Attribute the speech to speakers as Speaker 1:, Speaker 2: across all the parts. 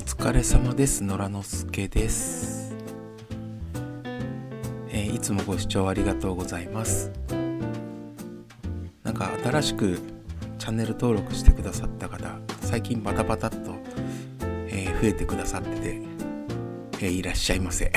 Speaker 1: 疲れ様です。野良之助です。いつもご視聴ありがとうございます。なんか新しくチャンネル登録してくださった方、最近バタバタっと、増えてくださってて、いらっしゃいませ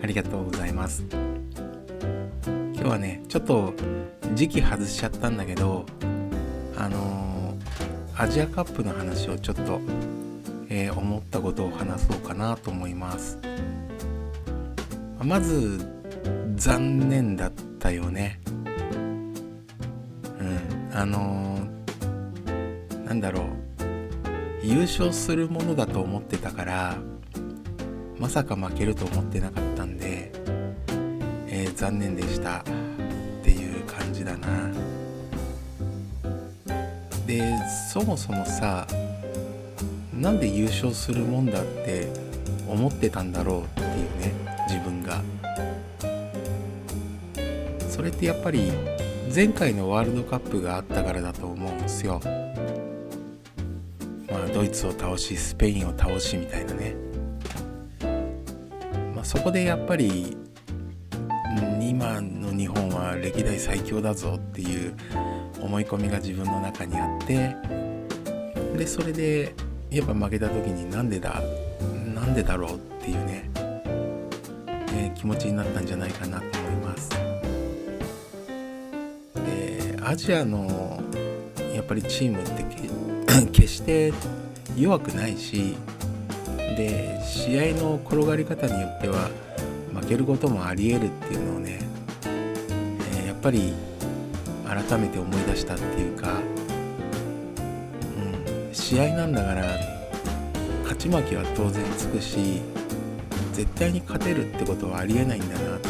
Speaker 1: ありがとうございます。今日はね、ちょっと時期外しちゃったんだけど、アジアカップの話をちょっと、思ったことを話そうかなと思います。まず残念だったよね。なんだろう、優勝するものだと思ってたからまさか負けると思ってなかったんで、残念でしたっていう感じだな。で、そもそもさ、なんで優勝するもんだって思ってたんだろうっていうね、自分が。それってやっぱり前回のワールドカップがあったからだと思うんですよ。ドイツを倒しスペインを倒しみたいなね。そこでやっぱり今の日本は歴代最強だぞっていう思い込みが自分の中にあって、でそれでやっぱ負けた時になんでだろうっていうね、気持ちになったんじゃないかなと思います。で、アジアのやっぱりチームって決して弱くないし、で試合の転がり方によっては負けることもあり得るっていうのをね、やっぱり改めて思い出したっていうか、試合なんだから勝ち負けは当然つくし、絶対に勝てるってことはありえないんだなってい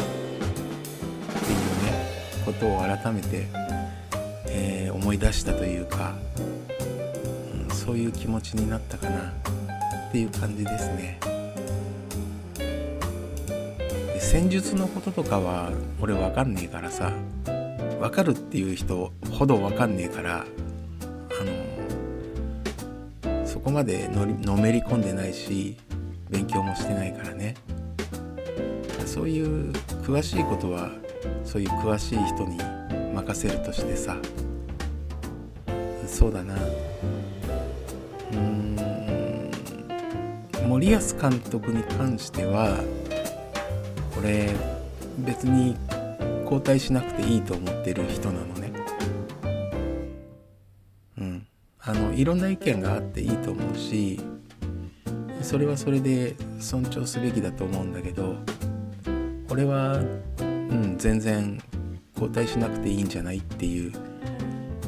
Speaker 1: うねことを改めて、思い出したというか、そういう気持ちになったかなっていう感じですね。で、戦術のこととかは俺分かんねえからさ、分かるっていう人ほど分かんねえから、そこまでのめり込んでないし勉強もしてないからね。そういう詳しいことはそういう詳しい人に任せるとしてさ、そうだな、森保監督に関しては俺別に交代しなくていいと思ってる人なのね。いろんな意見があっていいと思うし、それはそれで尊重すべきだと思うんだけど、俺は、全然交代しなくていいんじゃないっていう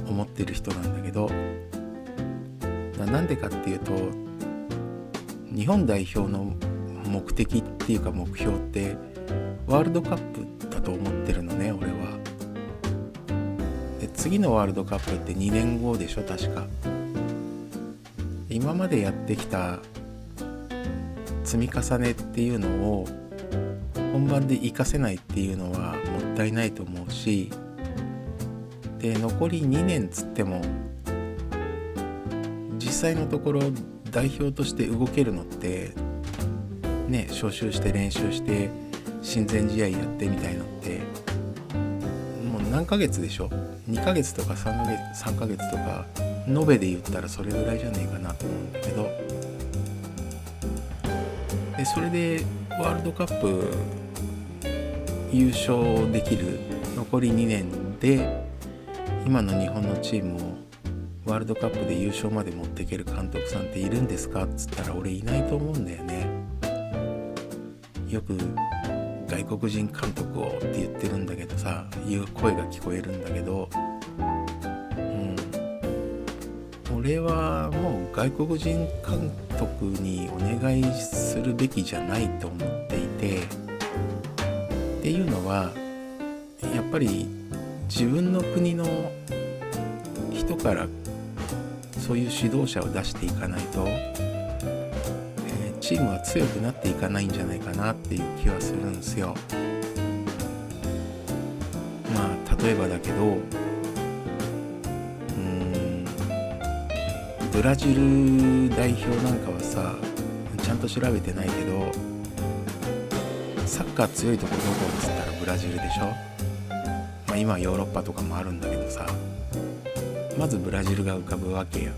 Speaker 1: 思ってる人なんだけど、なんでかっていうと、日本代表の目的っていうか目標ってワールドカップだと思ってるのね、俺は。で、次のワールドカップって2年後でしょ、確か。今までやってきた積み重ねっていうのを本番で活かせないっていうのはもったいないと思うし、で残り2年つっても実際のところ代表として動けるのってね、招集して練習して親善試合やってみたいのってもう何ヶ月でしょ。2ヶ月とか3ヶ月とか延べで言ったらそれぐらいじゃねえかなと思うんだけど、でそれでワールドカップ優勝できる残り2年で今の日本のチームをワールドカップで優勝まで持っていける監督さんっているんですかっつったら俺いないと思うんだよね。よく外国人監督をって言ってるんだけどさ、いう声が聞こえるんだけど、俺はもう外国人監督にお願いするべきじゃないと思っていて、っていうのはやっぱり自分の国の人からそういう指導者を出していかないと、チームは強くなっていかないんじゃないかなっていう気はするんですよ。例えばだけど、ブラジル代表なんかはさ、ちゃんと調べてないけど、サッカー強いとこどこっつったらブラジルでしょ。今はヨーロッパとかもあるんだけどさ、まずブラジルが浮かぶわけよ。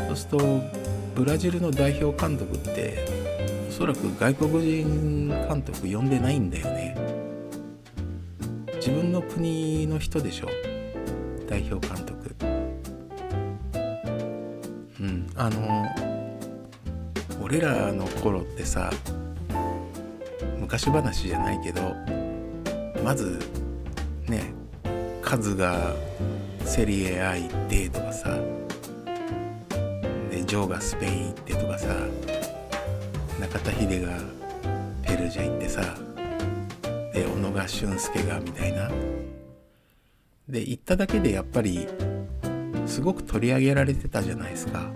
Speaker 1: そうするとブラジルの代表監督っておそらく外国人監督呼んでないんだよね。自分の国の人でしょ、代表監督。俺らの頃ってさ、昔話じゃないけど、まずね、カズがセリエ A 行ってとかさ、でジョーがスペイン行ってとかさ、中田秀がペルージャ行ってさ、で小野が俊介がみたいなで行っただけでやっぱりすごく取り上げられてたじゃないですか。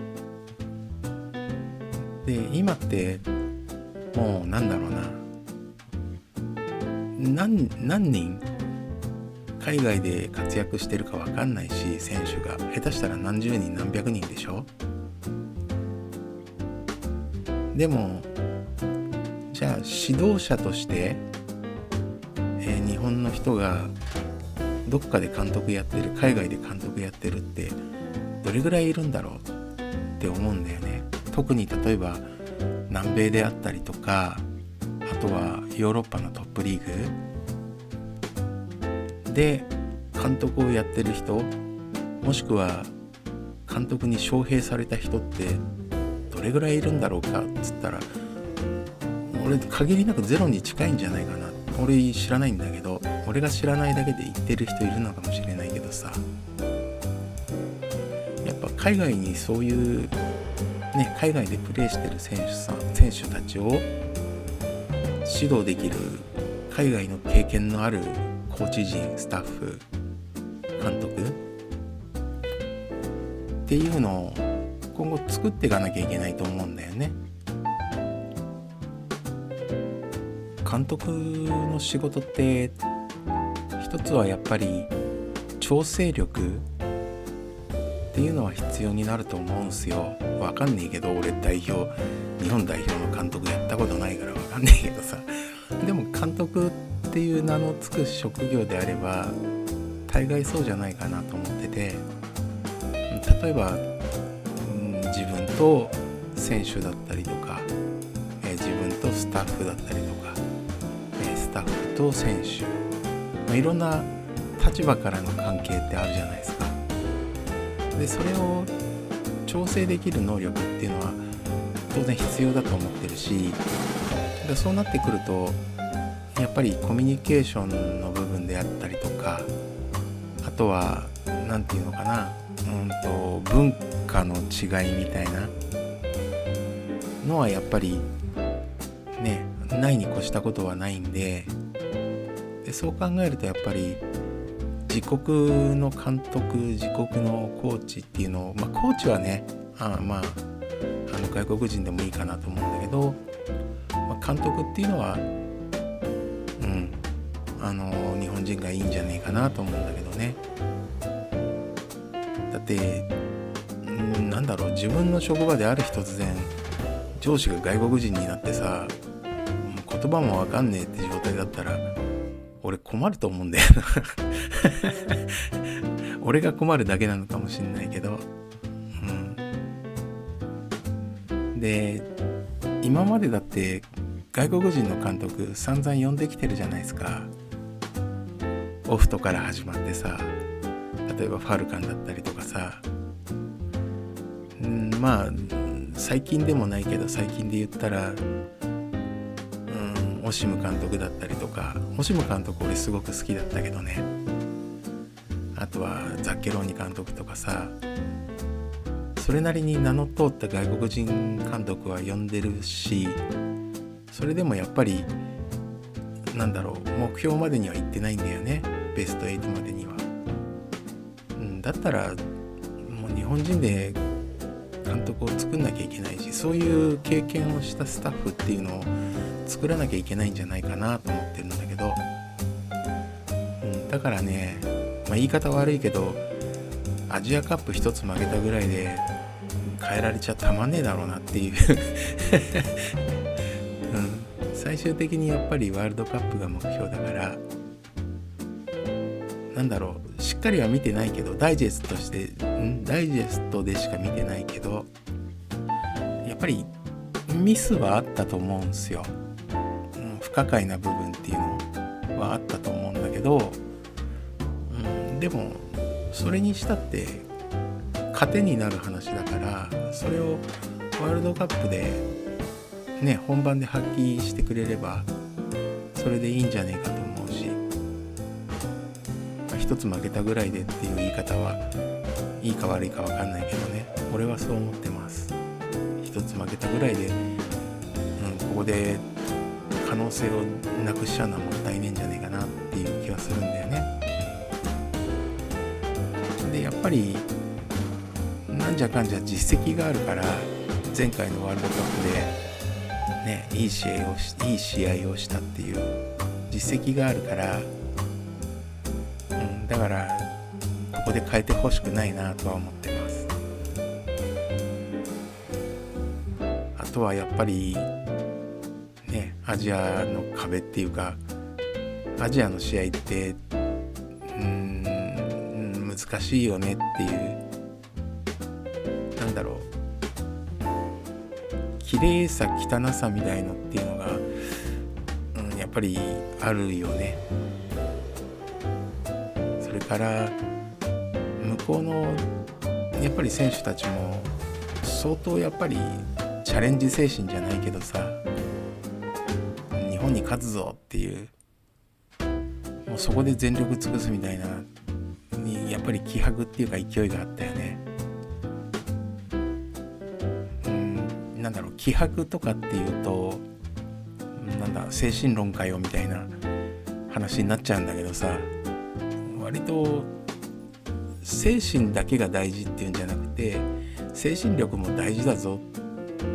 Speaker 1: で今ってもうなんだろうな、何人海外で活躍してるか分かんないし、選手が下手したら何十人何百人でしょ。でもじゃあ指導者として、日本の人がどっかで監督やってる、海外で監督やってるってどれぐらいいるんだろうって思うんだよね。特に例えば南米であったりとか、あとはヨーロッパのトップリーグで監督をやってる人、もしくは監督に招聘された人ってどれぐらいいるんだろうかっつったら、俺限りなくゼロに近いんじゃないかな。俺知らないんだけど、俺が知らないだけで言ってる人いるのかもしれないけどさ、やっぱ海外にそういうね、海外でプレーしてる選手たちを指導できる海外の経験のあるコーチ陣、スタッフ、監督っていうのを今後作っていかなきゃいけないと思うんだよね。監督の仕事って一つはやっぱり調整力っていうのは必要になると思うんすよ。わかんねえけど、俺日本代表の監督やったことないからわかんねえけどさ、でも監督っていう名のつく職業であれば大概そうじゃないかなと思ってて、例えば、自分と選手だったりとか、自分とスタッフだったりとか、スタッフと選手、いろんな立場からの関係ってあるじゃないですか。でそれを調整できる能力っていうのは当然必要だと思ってるし、でそうなってくるとやっぱりコミュニケーションの部分であったりとか、あとはなんていうのかな、文化の違いみたいなのはやっぱりね、ないに越したことはないんで、そう考えるとやっぱり自国の監督、自国のコーチっていうのを、コーチはね、外国人でもいいかなと思うんだけど、監督っていうのは、日本人がいいんじゃねえかなと思うんだけどね。だって自分の職場である日突然上司が外国人になってさ、言葉もわかんねえって状態だったら俺困ると思うんだよな俺が困るだけなのかもしれないけど、で今までだって外国人の監督散々呼んできてるじゃないですか。オフトから始まってさ、例えばファルカンだったりとかさ、最近でもないけど、最近で言ったらオシム監督だったりとか、オシム監督俺すごく好きだったけどね。あとはザッケローニ監督とかさ、それなりに名の通った外国人監督は呼んでるし、それでもやっぱり目標までには行ってないんだよね、ベスト8までには。だったらもう日本人で監督を作んなきゃいけないし、そういう経験をしたスタッフっていうのを作らなきゃいけないんじゃないかなと思ってるんだけど、だからね、言い方悪いけどアジアカップ一つ負けたぐらいで変えられちゃたまんねえだろうなっていう、最終的にやっぱりワールドカップが目標だから、しっかりは見てないけど、ダイジェストでしか見てないけど、やっぱりミスはあったと思うんですよ。不可解な部分っていうのはあったと思うんだけど、でもそれにしたって糧になる話だから、それをワールドカップでね、本番で発揮してくれればそれでいいんじゃねえかと思うし、一つ負けたぐらいでっていう言い方はいいか悪いか分かんないけどね、俺はそう思ってます。一つ負けたぐらいで、ここで可能性をなくしちゃうのはもったいねえんじゃねえかなっていう気はするんだよね。でやっぱりなんじゃかんじゃ実績があるから、前回のワールドカップでね、いい試合をしたっていう実績があるから、だからここで変えてほしくないなとは思ってます。あとはやっぱりね、アジアの壁っていうか、アジアの試合って難しいよねっていう、綺麗さ汚さみたいのっていうのが、やっぱりあるよね。それから向こうのやっぱり選手たちも相当やっぱりチャレンジ精神じゃないけどさ、日本に勝つぞっていう、もうそこで全力尽くすみたいなにやっぱり気迫っていうか勢いがあったよね。気迫とかっていうと精神論かよみたいな話になっちゃうんだけどさ、割と精神だけが大事っていうんじゃなくて、精神力も大事だぞ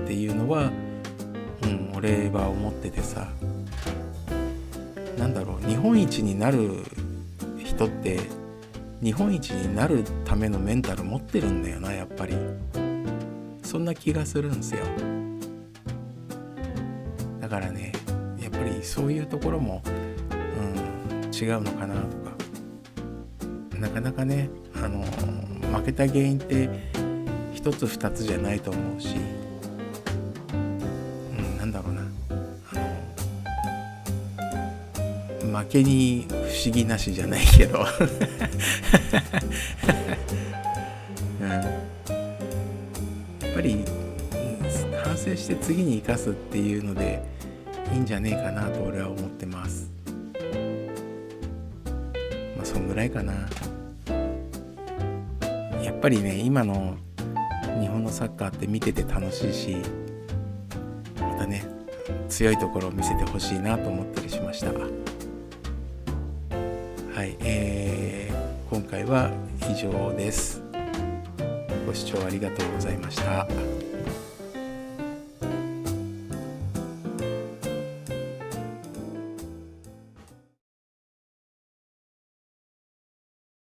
Speaker 1: っていうのは、俺は思っててさ、日本一になる人って日本一になるためのメンタル持ってるんだよな、やっぱり。そんな気がするんですよ。だからね、やっぱりそういうところも、違うのかなとか、なかなかね、負けた原因って一つ二つじゃないと思うし、負けに不思議なしじゃないけど、やっぱり、反省して次に生かすっていうのでいいんじゃねえかなと俺は思ってます。そんぐらいかな。やっぱりね、今の日本のサッカーって見てて楽しいし、またね、強いところを見せてほしいなと思ったりしました。はい、今回は以上です。ご視聴ありがとうございました。